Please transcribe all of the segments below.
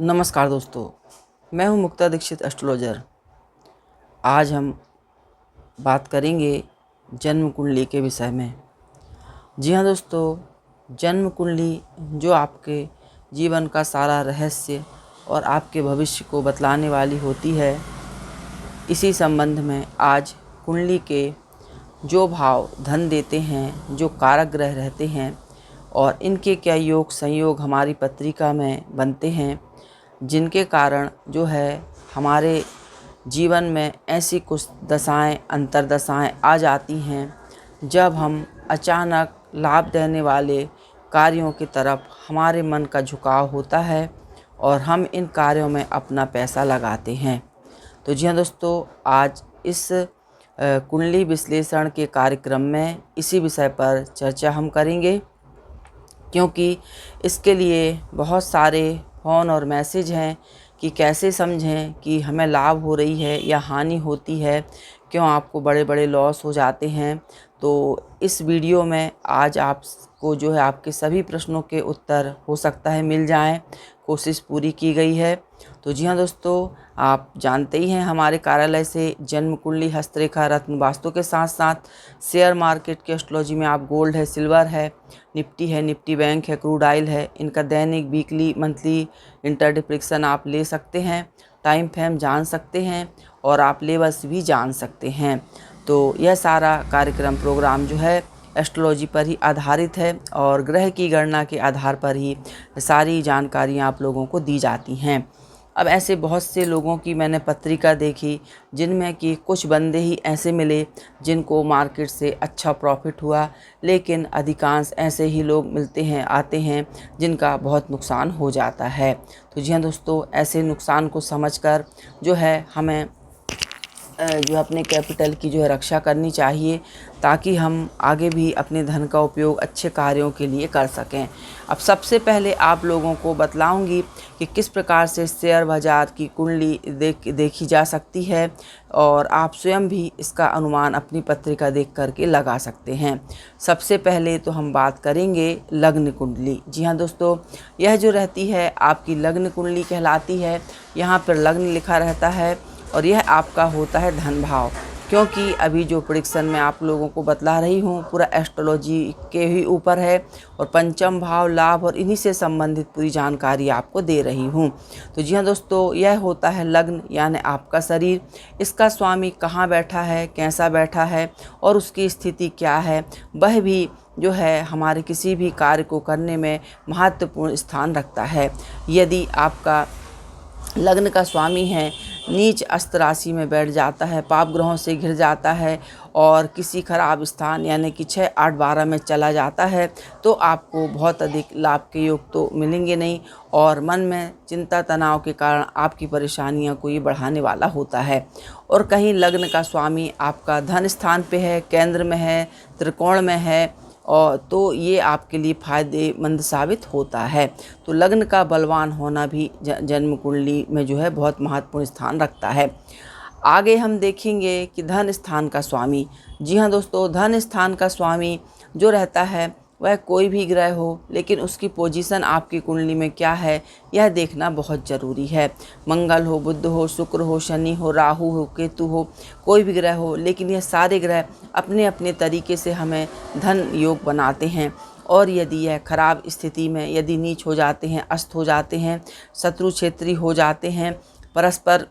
नमस्कार दोस्तों, मैं हूं मुक्ता दीक्षित एस्ट्रोलॉजर। आज हम बात करेंगे जन्म कुंडली के विषय में। जी हाँ दोस्तों, जन्म कुंडली जो आपके जीवन का सारा रहस्य और आपके भविष्य को बतलाने वाली होती है। इसी संबंध में आज कुंडली के जो भाव धन देते हैं, जो कारक ग्रह रहते हैं और इनके क्या योग संयोग हमारी पत्रिका में बनते हैं, जिनके कारण जो है हमारे जीवन में ऐसी कुछ दशाएं अंतर्दशाएं आ जाती हैं जब हम अचानक लाभ देने वाले कार्यों की तरफ हमारे मन का झुकाव होता है और हम इन कार्यों में अपना पैसा लगाते हैं। तो जी हाँ दोस्तों, आज इस कुंडली विश्लेषण के कार्यक्रम में इसी विषय पर चर्चा हम करेंगे, क्योंकि इसके लिए बहुत सारे फ़ोन और मैसेज हैं कि कैसे समझें कि हमें लाभ हो रही है या हानि होती है, क्यों आपको बड़े बड़े लॉस हो जाते हैं। तो इस वीडियो में आज आपको जो है आपके सभी प्रश्नों के उत्तर हो सकता है मिल जाएं, कोशिश पूरी की गई है। तो जी हाँ दोस्तों, आप जानते ही हैं हमारे कार्यालय से जन्म कुंडली, हस्तरेखा, रत्न वास्तु के साथ साथ शेयर मार्केट की एस्ट्रोलॉजी में आप गोल्ड है, सिल्वर है, निफ्टी है, निफ्टी बैंक है, क्रूड ऑयल है, इनका दैनिक, वीकली, मंथली इंटरडे प्रेडिक्शन आप ले सकते हैं, टाइम फ्रेम जान सकते हैं और आप लेवल्स भी जान सकते हैं। तो यह सारा कार्यक्रम प्रोग्राम जो है एस्ट्रोलॉजी पर ही आधारित है और ग्रह की गणना के आधार पर ही सारी जानकारियाँ आप लोगों को दी जाती हैं। अब ऐसे बहुत से लोगों की मैंने पत्रिका देखी जिनमें कि कुछ बंदे ही ऐसे मिले जिनको मार्केट से अच्छा प्रॉफिट हुआ, लेकिन अधिकांश ऐसे ही लोग मिलते हैं, आते हैं जिनका बहुत नुकसान हो जाता है। तो जी हाँ दोस्तों, ऐसे नुकसान को समझकर जो है हमें जो अपने कैपिटल की जो है रक्षा करनी चाहिए, ताकि हम आगे भी अपने धन का उपयोग अच्छे कार्यों के लिए कर सकें। अब सबसे पहले आप लोगों को बतलाऊंगी कि किस प्रकार से शेयर बाज़ार की कुंडली देखी जा सकती है और आप स्वयं भी इसका अनुमान अपनी पत्रिका देख करके लगा सकते हैं। सबसे पहले तो हम बात करेंगे लग्न कुंडली। जी हाँ दोस्तों, यह जो रहती है आपकी लग्न कुंडली कहलाती है। यहाँ पर लग्न लिखा रहता है और यह आपका होता है धन भाव, क्योंकि अभी जो प्रेडिक्शन मैं आप लोगों को बतला रही हूँ पूरा एस्ट्रोलॉजी के ही ऊपर है और पंचम भाव, लाभ और इन्हीं से संबंधित पूरी जानकारी आपको दे रही हूँ। तो जी हाँ दोस्तों, यह होता है लग्न यानी आपका शरीर। इसका स्वामी कहाँ बैठा है, कैसा बैठा है और उसकी स्थिति क्या है, वह भी जो है हमारे किसी भी कार्य को करने में महत्वपूर्ण स्थान रखता है। यदि आपका लग्न का स्वामी है नीच अस्त राशि में बैठ जाता है, पाप ग्रहों से घिर जाता है और किसी खराब स्थान यानी कि 6, 8, 12 में चला जाता है, तो आपको बहुत अधिक लाभ के योग तो मिलेंगे नहीं और मन में चिंता तनाव के कारण आपकी परेशानियों को ये बढ़ाने वाला होता है। और कहीं लग्न का स्वामी आपका धन स्थान पे है, केंद्र में है, त्रिकोण में है और तो ये आपके लिए फ़ायदेमंद साबित होता है। तो लग्न का बलवान होना भी जन्म कुंडली में जो है बहुत महत्वपूर्ण स्थान रखता है। आगे हम देखेंगे कि धन स्थान का स्वामी। जी हाँ दोस्तों, धन स्थान का स्वामी जो रहता है वह कोई भी ग्रह हो, लेकिन उसकी पोजीशन आपकी कुंडली में क्या है यह देखना बहुत ज़रूरी है। मंगल हो, बुध हो, शुक्र हो, शनि हो, राहु हो, केतु हो, कोई भी ग्रह हो, लेकिन यह सारे ग्रह अपने अपने तरीके से हमें धन योग बनाते हैं। और यदि यह खराब स्थिति में यदि नीच हो जाते हैं, अस्त हो जाते हैं, शत्रु क्षेत्री हो जाते हैं, परस्पर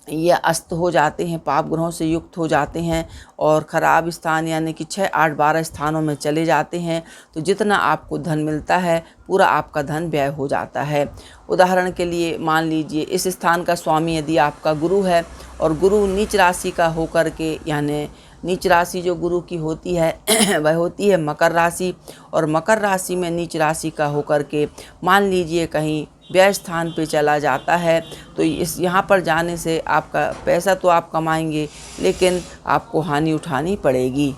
ये अस्त हो जाते हैं, पाप ग्रहों से युक्त हो जाते हैं और ख़राब स्थान यानी कि 6, 8, 12 स्थानों में चले जाते हैं, तो जितना आपको धन मिलता है पूरा आपका धन व्यय हो जाता है। उदाहरण के लिए मान लीजिए इस स्थान का स्वामी यदि आपका गुरु है और गुरु नीच राशि का होकर के, यानी नीच राशि जो गुरु की होती है वह होती है मकर राशि, और मकर राशि में नीच राशि का होकर के मान लीजिए कहीं व्यय स्थान पे चला जाता है, तो इस यहाँ पर जाने से आपका पैसा तो आप कमाएंगे लेकिन आपको हानि उठानी पड़ेगी।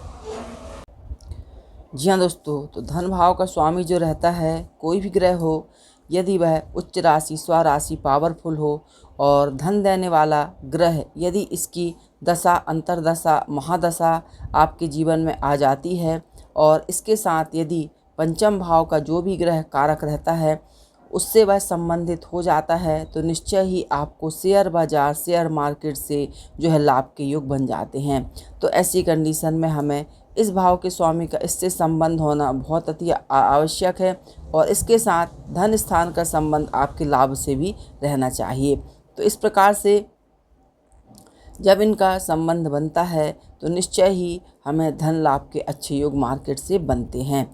जी हाँ दोस्तों, तो धन भाव का स्वामी जो रहता है कोई भी ग्रह हो, यदि वह उच्च राशि, स्वराशि, पावरफुल हो और धन देने वाला ग्रह यदि इसकी दशा, अंतरदशा, महादशा आपके जीवन में आ जाती है और इसके साथ यदि पंचम भाव का जो भी ग्रह कारक रहता है उससे वह संबंधित हो जाता है तो निश्चय ही आपको शेयर बाज़ार, शेयर मार्केट से जो है लाभ के योग बन जाते हैं। तो ऐसी कंडीशन में हमें इस भाव के स्वामी का इससे संबंध होना बहुत अति आवश्यक है, और इसके साथ धन स्थान का संबंध आपके लाभ से भी रहना चाहिए। तो इस प्रकार से जब इनका संबंध बनता है तो निश्चय ही हमें धन लाभ के अच्छे योग मार्केट से बनते हैं।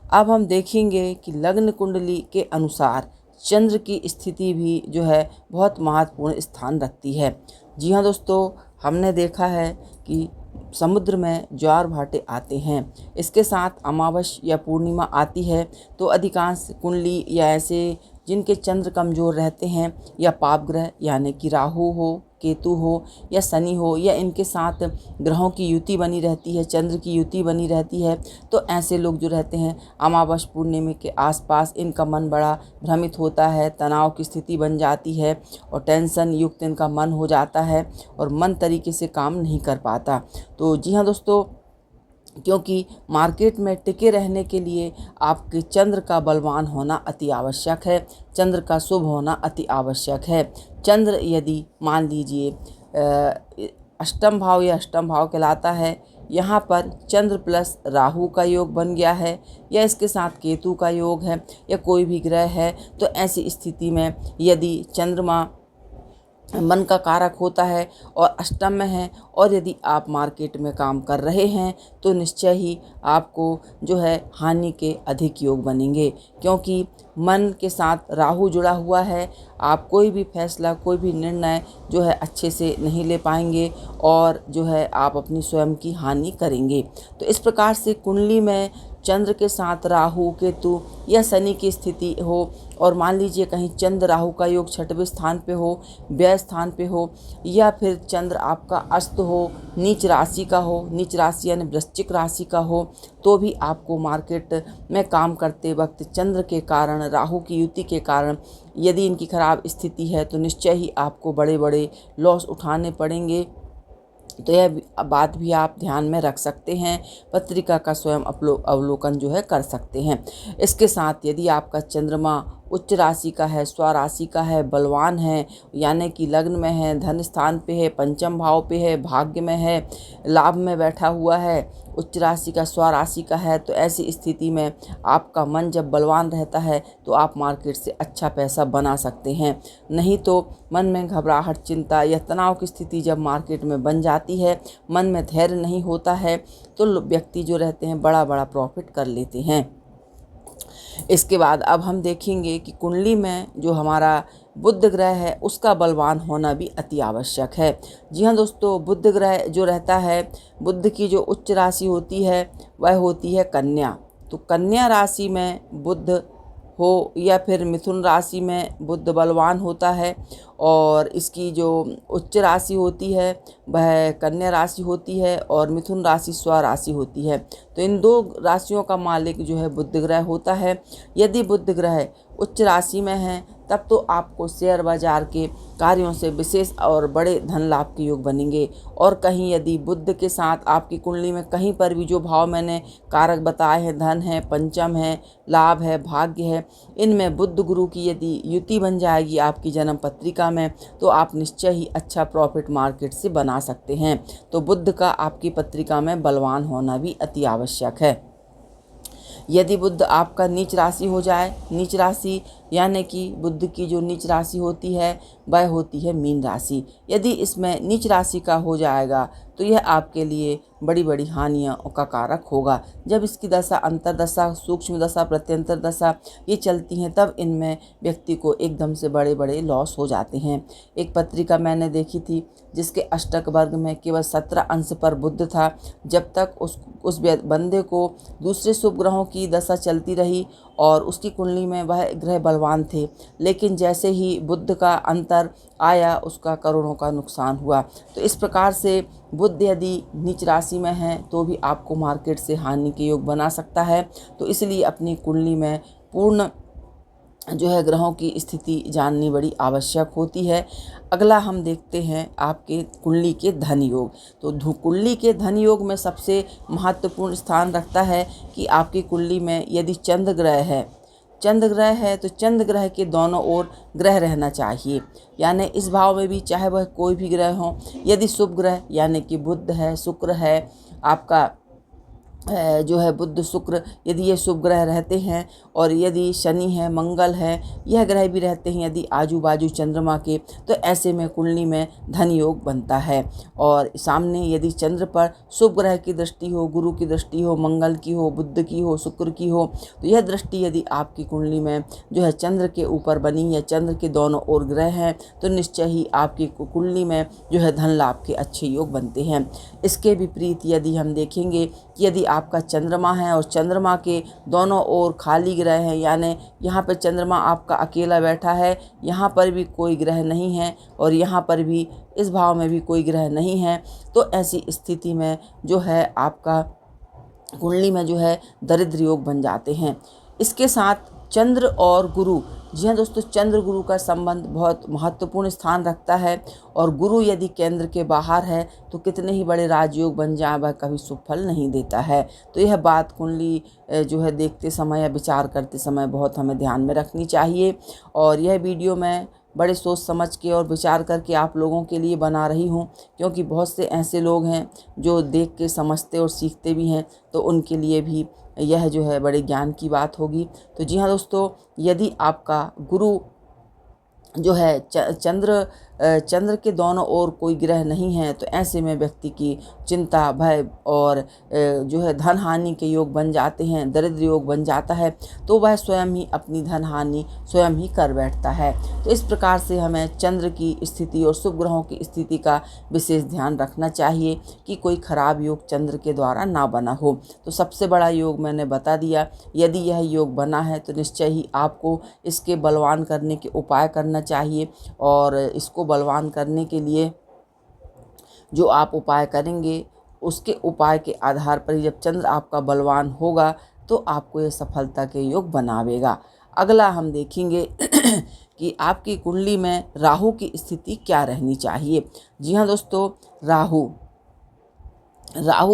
अब हम देखेंगे कि लग्न कुंडली के अनुसार चंद्र की स्थिति भी जो है बहुत महत्वपूर्ण स्थान रखती है। जी हाँ दोस्तों, हमने देखा है कि समुद्र में ज्वार भाटे आते हैं, इसके साथ अमावस्या या पूर्णिमा आती है तो अधिकांश कुंडली या ऐसे जिनके चंद्र कमज़ोर रहते हैं या पाप ग्रह यानी कि राहु हो, केतु हो या शनि हो, या इनके साथ ग्रहों की युति बनी रहती है, चंद्र की युति बनी रहती है, तो ऐसे लोग जो रहते हैं अमावस्या पूर्णिमा के आसपास इनका मन बड़ा भ्रमित होता है, तनाव की स्थिति बन जाती है और टेंशन युक्त इनका मन हो जाता है और मन तरीके से काम नहीं कर पाता। तो जी हाँ दोस्तों, क्योंकि मार्केट में टिके रहने के लिए आपके चंद्र का बलवान होना अति आवश्यक है, चंद्र का शुभ होना अति आवश्यक है। चंद्र यदि मान लीजिए अष्टम भाव या अष्टम भाव कहलाता है, यहाँ पर चंद्र प्लस राहु का योग बन गया है या इसके साथ केतु का योग है या कोई भी ग्रह है, तो ऐसी स्थिति में यदि चंद्रमा मन का कारक होता है और अष्टम में है, और यदि आप मार्केट में काम कर रहे हैं तो निश्चय ही आपको जो है हानि के अधिक योग बनेंगे, क्योंकि मन के साथ राहु जुड़ा हुआ है। आप कोई भी फैसला, कोई भी निर्णय जो है अच्छे से नहीं ले पाएंगे और जो है आप अपनी स्वयं की हानि करेंगे। तो इस प्रकार से कुंडली में चंद्र के साथ राहु, केतु या शनि की स्थिति हो, और मान लीजिए कहीं चंद्र राहु का योग छठवें स्थान पे हो, व्यय स्थान पे हो, या फिर चंद्र आपका अस्त हो, नीच राशि का हो, नीच राशि यानी वृश्चिक राशि का हो, तो भी आपको मार्केट में काम करते वक्त चंद्र के कारण, राहु की युति के कारण यदि इनकी खराब स्थिति है तो निश्चय ही आपको बड़े बड़े लॉस उठाने पड़ेंगे। तो यह बात भी आप ध्यान में रख सकते हैं, पत्रिका का स्वयं अवलोकन जो है कर सकते हैं। इसके साथ यदि आपका चंद्रमा उच्च राशि का है, स्वराशि का है, बलवान है, यानी कि लग्न में है, धन स्थान पे है, पंचम भाव पे है, भाग्य में है, लाभ में बैठा हुआ है, उच्च राशि का, स्वराशि का है, तो ऐसी स्थिति में आपका मन जब बलवान रहता है तो आप मार्केट से अच्छा पैसा बना सकते हैं। नहीं तो मन में घबराहट, चिंता या तनाव की स्थिति जब मार्केट में बन जाती है, मन में धैर्य नहीं होता है, तो व्यक्ति जो रहते हैं बड़ा बड़ा प्रॉफिट कर लेते हैं। इसके बाद अब हम देखेंगे कि कुंडली में जो हमारा बुध ग्रह है उसका बलवान होना भी अति आवश्यक है। जी हाँ दोस्तों, बुध ग्रह जो रहता है, बुध की जो उच्च राशि होती है वह होती है कन्या। तो कन्या राशि में बुध हो या फिर मिथुन राशि में बुध बलवान होता है, और इसकी जो उच्च राशि होती है वह कन्या राशि होती है और मिथुन राशि स्वराशि होती है। तो इन दो राशियों का मालिक जो है बुध ग्रह होता है। यदि बुध ग्रह उच्च राशि में है तब तो आपको शेयर बाजार के कार्यों से विशेष और बड़े धन लाभ के योग बनेंगे। और कहीं यदि बुध के साथ आपकी कुंडली में कहीं पर भी जो भाव मैंने कारक बताए हैं, धन है, पंचम है, लाभ है, भाग्य है, इनमें बुध गुरु की यदि युति बन जाएगी आपकी जन्म पत्रिका में, तो आप निश्चय ही अच्छा प्रॉफिट मार्केट से बना सकते हैं। तो बुध का आपकी पत्रिका में बलवान होना भी अति आवश्यक है। यदि बुध आपका नीच राशि हो जाए, नीच राशि यानी कि बुध की जो नीच राशि होती है वह होती है मीन राशि, यदि इसमें नीच राशि का हो जाएगा तो यह आपके लिए बड़ी बड़ी हानियों का कारक होगा। जब इसकी दशा, अंतरदशा, सूक्ष्म दशा, प्रत्यंतर दशा ये चलती हैं तब इनमें व्यक्ति को एकदम से बड़े बड़े लॉस हो जाते हैं। एक पत्रिका मैंने देखी थी जिसके अष्टक वर्ग में केवल 17 अंश पर बुध था। जब तक उस बंदे को दूसरे शुभ ग्रहों की दशा चलती रही और उसकी कुंडली में वह ग्रह बलवान थे, लेकिन जैसे ही बुध का अंतर आया उसका करोड़ों का नुकसान हुआ। तो इस प्रकार से बुध यदि नीच राशि में है तो भी आपको मार्केट से हानि के योग बना सकता है। तो इसलिए अपनी कुंडली में पूर्ण जो है ग्रहों की स्थिति जाननी बड़ी आवश्यक होती है। अगला हम देखते हैं आपके कुंडली के धन योग। तो कुंडली के धन योग में सबसे महत्वपूर्ण स्थान रखता है कि आपकी कुंडली में यदि चंद्र ग्रह है चंद्र ग्रह है तो चंद्र ग्रह के दोनों ओर ग्रह रहना चाहिए, यानी इस भाव में भी चाहे वह कोई भी ग्रह हो। यदि शुभ ग्रह यानी कि बुध है, शुक्र है, आपका जो है बुध शुक्र, यदि ये शुभ ग्रह रहते हैं, और यदि शनि है, मंगल है, यह ग्रह भी रहते हैं यदि आजू बाजू चंद्रमा के, तो ऐसे में कुंडली में धन योग बनता है। और सामने यदि चंद्र पर शुभ ग्रह की दृष्टि हो, गुरु की दृष्टि हो, मंगल की हो, बुध की हो, शुक्र की हो, तो यह दृष्टि यदि आपकी कुंडली में जो है चंद्र के ऊपर बनी या चंद्र के दोनों ओर ग्रह हैं, तो निश्चय ही आपकी कुंडली में जो है धन लाभ के अच्छे योग बनते हैं। इसके विपरीत यदि हम देखेंगे कि यदि आपका चंद्रमा है और चंद्रमा के दोनों ओर खाली ग्रह हैं, यानी यहाँ पर चंद्रमा आपका अकेला बैठा है, यहाँ पर भी कोई ग्रह नहीं है और यहाँ पर भी इस भाव में भी कोई ग्रह नहीं है, तो ऐसी स्थिति में जो है आपका कुंडली में जो है दरिद्र योग बन जाते हैं। इसके साथ चंद्र और गुरु, जी हाँ दोस्तों, चंद्र गुरु का संबंध बहुत महत्वपूर्ण स्थान रखता है, और गुरु यदि केंद्र के बाहर है तो कितने ही बड़े राजयोग बन जाए वह कभी शुभ फल नहीं देता है। तो यह बात कुंडली जो है देखते समय या विचार करते समय बहुत हमें ध्यान में रखनी चाहिए। और यह वीडियो मैं बड़े सोच समझ के और विचार करके आप लोगों के लिए बना रही हूँ, क्योंकि बहुत से ऐसे लोग हैं जो देख के समझते और सीखते भी हैं, तो उनके लिए भी यह जो है बड़े ज्ञान की बात होगी। तो जी हाँ दोस्तों, यदि आपका गुरु जो है चंद्र के दोनों ओर कोई ग्रह नहीं है, तो ऐसे में व्यक्ति की चिंता, भय और जो है धन हानि के योग बन जाते हैं, दरिद्र योग बन जाता है, तो वह स्वयं ही अपनी धन हानि स्वयं ही कर बैठता है। तो इस प्रकार से हमें चंद्र की स्थिति और शुभ ग्रहों की स्थिति का विशेष ध्यान रखना चाहिए कि कोई खराब योग चंद्र के द्वारा ना बना हो। तो सबसे बड़ा योग मैंने बता दिया। यदि यह योग बना है तो निश्चय ही आपको इसके बलवान करने के उपाय करना चाहिए, और इसको बलवान करने के लिए जो आप उपाय करेंगे उसके उपाय के आधार पर ही जब चंद्र आपका बलवान होगा तो आपको ये सफलता के योग बनावेगा। अगला हम देखेंगे कि आपकी कुंडली में राहु की स्थिति क्या रहनी चाहिए। जी हाँ दोस्तों, राहु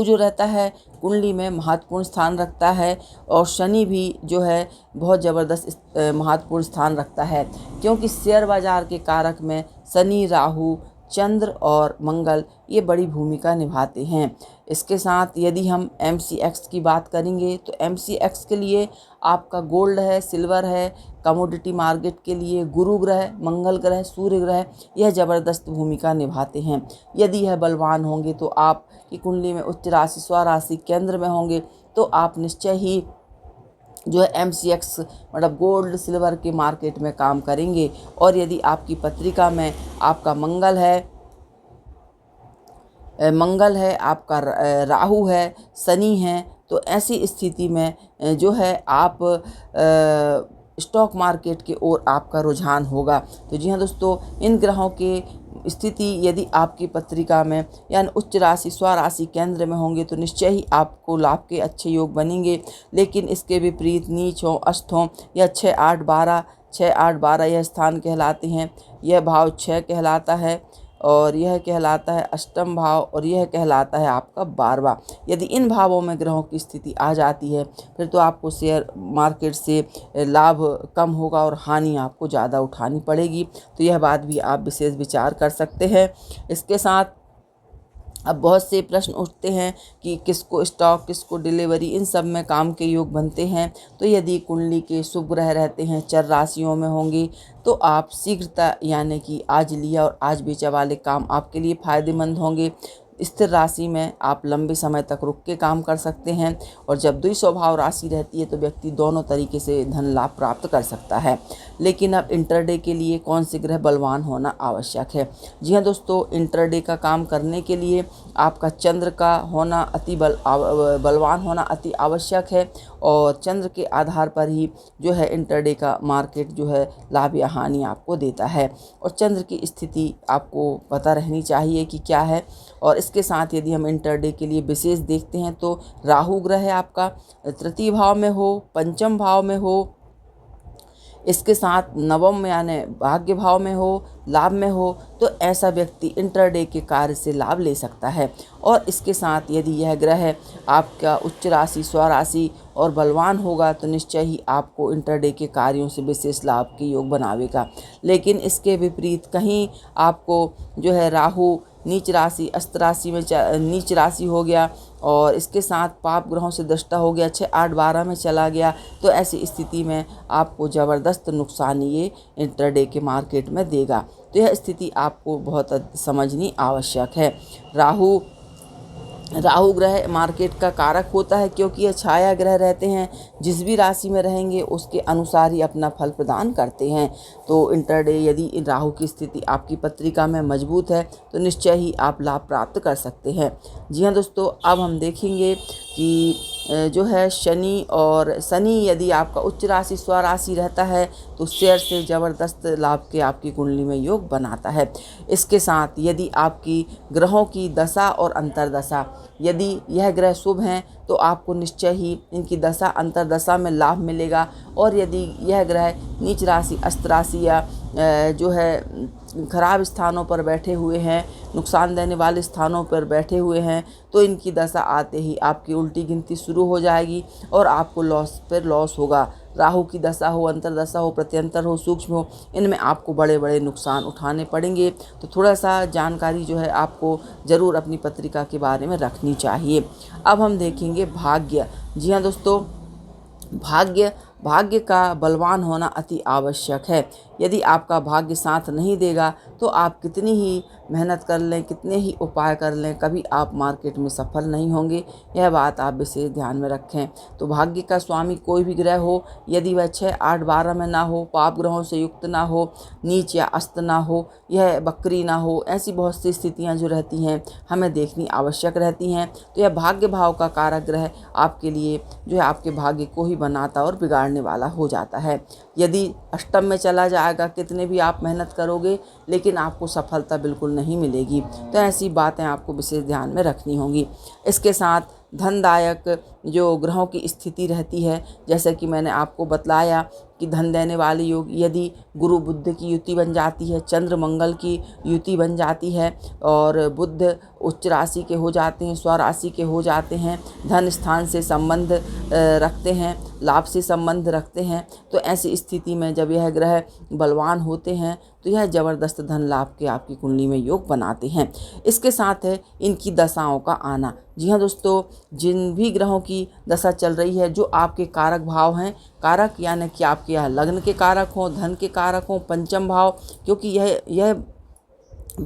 जो रहता है कुंडली में महत्वपूर्ण स्थान रखता है, और शनि भी जो है बहुत ज़बरदस्त महत्वपूर्ण स्थान रखता है, क्योंकि शेयर बाजार के कारक में शनि, राहु, चंद्र और मंगल ये बड़ी भूमिका निभाते हैं। इसके साथ यदि हम MCX की बात करेंगे तो MCX के लिए आपका गोल्ड है, सिल्वर है, कमोडिटी मार्केट के लिए गुरु ग्रह, मंगल ग्रह, सूर्य ग्रह यह ज़बरदस्त भूमिका निभाते हैं। यदि यह बलवान होंगे तो आपकी कुंडली में उच्च राशि स्वराशि केंद्र में होंगे, तो आप निश्चय ही जो है MCX मतलब गोल्ड सिल्वर के मार्केट में काम करेंगे। और यदि आपकी पत्रिका में आपका मंगल है, आपका राहु है, शनि है, तो ऐसी स्थिति में जो है आप स्टॉक मार्केट की ओर आपका रुझान होगा। तो जी हाँ दोस्तों, इन ग्रहों के स्थिति यदि आपकी पत्रिका में यानी उच्च राशि स्वराशि केंद्र में होंगे तो निश्चय ही आपको लाभ के अच्छे योग बनेंगे। लेकिन इसके विपरीत नीच हो, अस्त हो या 6, 8, 12 यह स्थान कहलाते हैं। यह भाव 6 कहलाता है, और यह कहलाता है अष्टम भाव, और यह कहलाता है आपका 12वां। यदि इन भावों में ग्रहों की स्थिति आ जाती है फिर तो आपको शेयर मार्केट से लाभ कम होगा और हानि आपको ज़्यादा उठानी पड़ेगी। तो यह बात भी आप विशेष विचार कर सकते हैं। इसके साथ अब बहुत से प्रश्न उठते हैं कि किसको स्टॉक, किसको डिलीवरी, इन सब में काम के योग बनते हैं। तो यदि कुंडली के शुभ ग्रह रहते हैं, चर राशियों में होंगे, तो आप शीघ्रता यानी कि आज लिया और आज बेचा वाले काम आपके लिए फ़ायदेमंद होंगे। स्थिर राशि में आप लंबे समय तक रुक के काम कर सकते हैं, और जब द्विस्वभाव राशि रहती है तो व्यक्ति दोनों तरीके से धन लाभ प्राप्त कर सकता है। लेकिन अब इंटरडे के लिए कौन से ग्रह बलवान होना आवश्यक है। जी हाँ दोस्तों, इंटरडे का काम करने के लिए आपका चंद्र का होना बलवान होना अति आवश्यक है, और चंद्र के आधार पर ही जो है इंटरडे का मार्केट जो है लाभ या हानि आपको देता है। और चंद्र की स्थिति आपको पता रहनी चाहिए कि क्या है। और इसके साथ यदि हम इंटरडे के लिए विशेष देखते हैं तो राहु ग्रह है आपका तृतीय भाव में हो, पंचम भाव में हो, इसके साथ नवम यानी भाग्य भाव में हो, लाभ में हो, तो ऐसा व्यक्ति इंटरडे के कार्य से लाभ ले सकता है। और इसके साथ यदि यह ग्रह आपका उच्च राशि, स्वराशि और बलवान होगा तो निश्चय ही आपको इंटरडे के कार्यों से विशेष लाभ के योग बनावेगा। लेकिन इसके विपरीत कहीं आपको जो है राहु नीच राशि, अस्त राशि में नीच राशि हो गया और इसके साथ पाप ग्रहों से दृष्टा हो गया, 6, 8, 12 में चला गया, तो ऐसी स्थिति में आपको ज़बरदस्त नुकसान ये इंटरडे के मार्केट में देगा। तो यह स्थिति आपको बहुत समझनी आवश्यक है। राहु ग्रह मार्केट का कारक होता है क्योंकि यह छाया ग्रह रहते हैं, जिस भी राशि में रहेंगे उसके अनुसार ही अपना फल प्रदान करते हैं। तो इंटरडे यदि राहु की स्थिति आपकी पत्रिका में मजबूत है तो निश्चय ही आप लाभ प्राप्त कर सकते हैं। जी हाँ दोस्तों, अब हम देखेंगे कि जो है शनि यदि आपका उच्च राशि, स्वराशि रहता है तो शेयर से ज़बरदस्त लाभ के आपकी कुंडली में योग बनाता है। इसके साथ यदि आपकी ग्रहों की दशा और अंतर्दशा, यदि यह ग्रह शुभ हैं तो आपको निश्चय ही इनकी दशा अंतर्दशा में लाभ मिलेगा। और यदि यह ग्रह नीच राशि, अस्त राशि या जो है खराब स्थानों पर बैठे हुए हैं, नुकसान देने वाले स्थानों पर बैठे हुए हैं, तो इनकी दशा आते ही आपकी उल्टी गिनती शुरू हो जाएगी और आपको लॉस पर लॉस होगा। राहु की दशा हो, अंतर्दशा हो, प्रत्यंतर हो, सूक्ष्म हो, इनमें आपको बड़े बड़े नुकसान उठाने पड़ेंगे। तो थोड़ा सा जानकारी जो है आपको ज़रूर अपनी पत्रिका के बारे में रखनी चाहिए। अब हम देखेंगे भाग्य। जी हाँ दोस्तों, भाग्य का बलवान होना अति आवश्यक है। यदि आपका भाग्य साथ नहीं देगा तो आप कितनी ही मेहनत कर लें, कितने ही उपाय कर लें, कभी आप मार्केट में सफल नहीं होंगे। यह बात आप विशेष ध्यान में रखें। तो भाग्य का स्वामी कोई भी ग्रह हो, यदि वह 6, 8, 12 में ना हो, पाप ग्रहों से युक्त ना हो, नीच या अस्त ना हो, यह बकरी ना हो, ऐसी बहुत सी स्थितियां जो रहती हैं हमें देखनी आवश्यक रहती हैं। तो यह भाग्य भाव का कारक ग्रह आपके लिए जो है आपके भाग्य को ही बनाता और बिगाड़ने वाला हो जाता है। यदि अष्टम में चला जाएगा, कितने भी आप मेहनत करोगे लेकिन आपको सफलता बिल्कुल नहीं मिलेगी। तो ऐसी बातें आपको विशेष ध्यान में रखनी होंगी। इसके साथ धनदायक जो ग्रहों की स्थिति रहती है, जैसे कि मैंने आपको बतलाया कि धन देने वाले योग यदि गुरु बुध की युति बन जाती है, चंद्र मंगल की युति बन जाती है और बुध उच्च राशि के हो जाते हैं, स्वराशि के हो जाते हैं, धन स्थान से संबंध रखते हैं, लाभ से संबंध रखते हैं, तो ऐसी स्थिति में जब यह ग्रह बलवान होते हैं तो यह ज़बरदस्त धन लाभ के आपकी कुंडली में योग बनाते हैं। इसके साथ है इनकी दशाओं का आना। जी हाँ दोस्तों, जिन भी ग्रहों की दशा चल रही है, जो आपके कारक भाव हैं, कारक यानी कि आपके यहाँ लग्न के कारक हों, धन के कारक हों, पंचम भाव, क्योंकि यह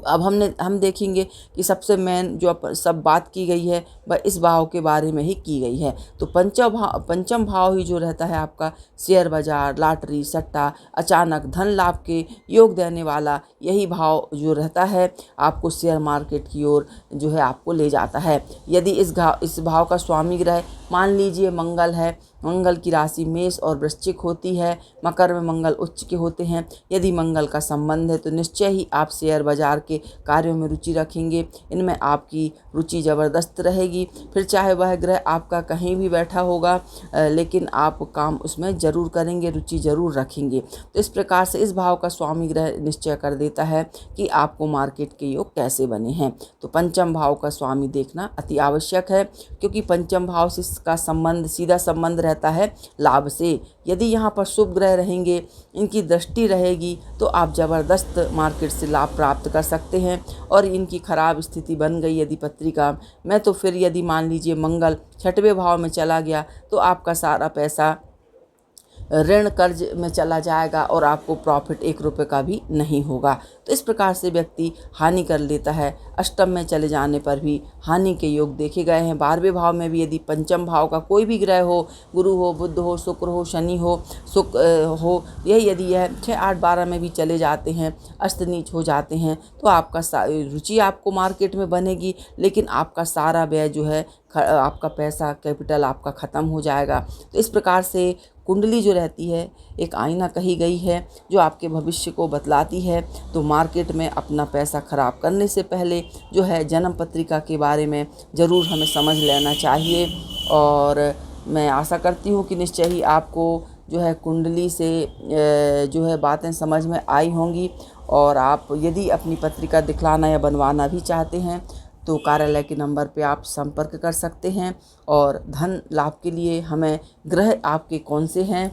अब हम देखेंगे कि सबसे मेन जो सब बात की गई है वह इस भाव के बारे में ही की गई है। तो पंचम भाव ही जो रहता है आपका शेयर बाजार, लॉटरी, सट्टा, अचानक धन लाभ के योग देने वाला, यही भाव जो रहता है आपको शेयर मार्केट की ओर जो है आपको ले जाता है। यदि इस भाव का स्वामी ग्रह मान लीजिए मंगल है, मंगल की राशि मेष और वृश्चिक होती है, मकर में मंगल उच्च के होते हैं, यदि मंगल का संबंध है तो निश्चय ही आप शेयर बाजार के कार्यों में रुचि रखेंगे। इनमें आपकी रुचि ज़बरदस्त रहेगी। फिर चाहे वह ग्रह आपका कहीं भी बैठा होगा लेकिन आप काम उसमें ज़रूर करेंगे, रुचि ज़रूर रखेंगे। तो इस प्रकार से इस भाव का स्वामी ग्रह निश्चय कर देता है कि आपको मार्केट के योग कैसे बने हैं। तो पंचम भाव का स्वामी देखना अति आवश्यक है, क्योंकि पंचम भाव से इसका संबंध, सीधा संबंध रहता है लाभ से। यदि यहाँ पर शुभ ग्रह रहेंगे, इनकी दृष्टि रहेगी, तो आप ज़बरदस्त मार्केट से लाभ प्राप्त कर सकते हैं। और इनकी खराब स्थिति बन गई यदि पत्रिका में, तो फिर यदि मान लीजिए मंगल 6वें भाव में चला गया तो आपका सारा पैसा ऋण कर्ज में चला जाएगा और आपको प्रॉफिट 1 रुपये का भी नहीं होगा। तो इस प्रकार से व्यक्ति हानि कर लेता है। अष्टम में चले जाने पर भी हानि के योग देखे गए हैं। 12वें भाव में भी यदि पंचम भाव का कोई भी ग्रह हो, गुरु हो, बुध हो, शुक्र हो, शनि हो, यदि यह 6, 8, 12 में भी चले जाते हैं, अस्त नीच हो जाते हैं, तो आपका रुचि आपको मार्केट में बनेगी, लेकिन आपका सारा व्यय जो है, आपका पैसा, कैपिटल आपका ख़त्म हो जाएगा। तो इस प्रकार से कुंडली जो रहती है एक आईना कही गई है जो आपके भविष्य को बतलाती है। तो मार्केट में अपना पैसा खराब करने से पहले जो है जन्म पत्रिका के बारे में ज़रूर हमें समझ लेना चाहिए। और मैं आशा करती हूँ कि निश्चय ही आपको जो है कुंडली से जो है बातें समझ में आई होंगी। और आप यदि अपनी पत्रिका दिखलाना या बनवाना भी चाहते हैं तो कार्यालय के नंबर पे आप संपर्क कर सकते हैं। और धन लाभ के लिए हमें ग्रह आपके कौन से हैं,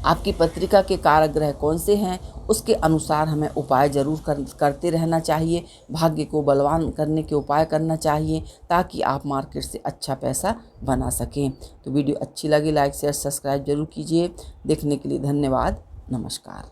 आपकी पत्रिका के कारक ग्रह कौन से हैं, उसके अनुसार हमें उपाय जरूर करते रहना चाहिए। भाग्य को बलवान करने के उपाय करना चाहिए ताकि आप मार्केट से अच्छा पैसा बना सकें। तो वीडियो अच्छी लगी लाइक शेयर सब्सक्राइब जरूर कीजिए। देखने के लिए धन्यवाद। नमस्कार।